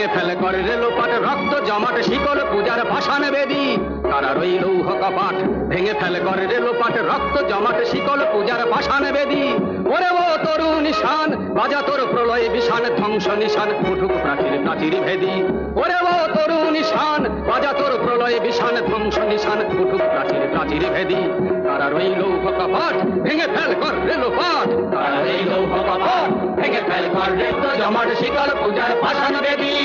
ভেঙে ফেলে করে রেলোপাট, রক্ত জমাট শিকল পূজার পাষাণ বেদী। কারার ওই লৌহ কপাট ভেঙে ফেলে করে রেলোপাট, রক্ত জমাট শিকল পূজার পাষাণ বেদী। ওরে ও তরু নিশান বাজা তোর প্রলয় বিশান, ধ্বংস নিশান উঠুক প্রাচীর প্রাচীর ভেদী। ওরে ও তরু নিশান বাজা তোর প্রলয় বিশান, ধ্বংস নিশান উঠুক প্রাচীর প্রাচীর ভেদী। কারার ওই লৌহ কপাট ভেঙে ফেল কর রেলোপাট, কারার ওই লৌহ কপাট ভেঙে ফেল কর রক্ত জমাট শিকল পূজার পাষাণ বেদী।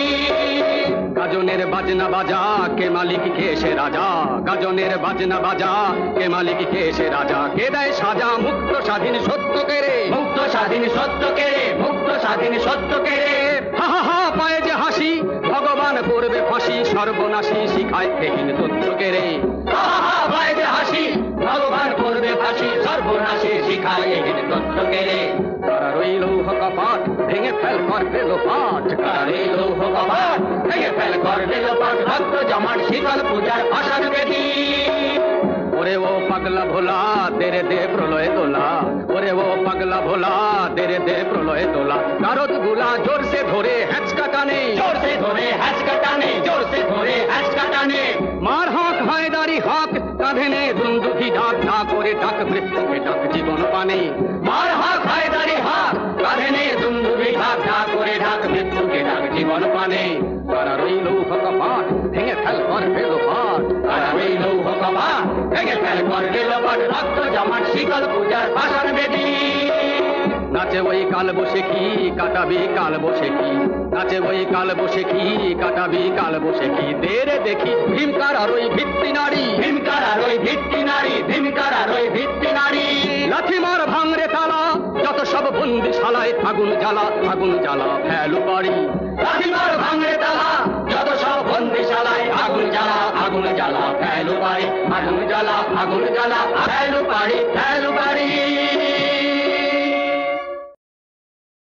গাজনের বাজনা বাজা কে মালিক কে সে রাজা, গাজনের বাজনা বাজা কে মালিক কে সে রাজা। কে দেয় সাজা মুক্ত স্বাধীন সত্য কে রে, মুক্ত স্বাধীন সত্য কে রে, মুক্ত স্বাধীন সত্য কে রে। হা হা হা পায়ে যে হাসি ভগবান করবে ফাঁসি, সর্বনাশী শিখায় দেহীন তথ্য কে রে। হা হা হা পায়ে যে হাসি ভগবান করবে ফাঁসি, সর্বনাশী শিখায় দেহীন তথ্য কে রে। কারার ওই লৌহ কপাট ভেঙে ফেল কর রেলোপাট, কারার ওই লৌহ কপাট ভেঙে ফেল কর রেলোপাট, রক্ত জমাট শিকল পূজার পাষাণ বেদী। ওরে ও পাগলা ভোলা তেরে দে প্রলয় দোলা, ওরে ও পাগলা ভোলা তেরে দে প্রলয় দোলা। কারত গুলা জোর সে ধরে হ্যাঁচকা টানে, জোর সে ধরে হ্যাঁচকা টানে, জোর সে ধরে হ্যাঁচকা টানে। মার হক হায়দারি হক কাঁধে নে দুন্দুকি ডাক, ডাক করে ডাক মৃত্যুকে ডাক জীবন পানে। মার হক হায়দারি হক কাঁধে নে দুন্দুকি ডাক, ডাক করে ডাক মৃত্যুকে ডাক জীবন পানে। কারার ওই লৌহ কপাট ভেঙে ফেল কর রেলোপাট, কারার ওই লৌহ কপাট ভেঙে ফেল কর রেলোপাট, রক্ত জমাট শিকল পূজার পাষাণ বেদী। নাচে ওই কাল বসে কি কাটাবি কাল বসে কি, নাচে ওই কাল বসে কি কাটাবি কাল বসে কি। দেরে দেখি ভীমকার আর ওই ভিত্তি নারী, ভীমকার আর ওই ভিত্তি নারী, ভীমকার আর ওই ভিত্তি নারী। লাঠি মার ভাঙরে তালা যত সব বন্দিশালায়, আগুন জ্বালা আগুন জ্বালা ফেলু বাড়ি। লাঠি মার ভাঙরে তালা যত সব বন্দিশালায়, আগুন জ্বালা আগুন জ্বালা ফেলু বাড়ি, আগুন জ্বালা আগুন জ্বালা ফেলু বাড়ি।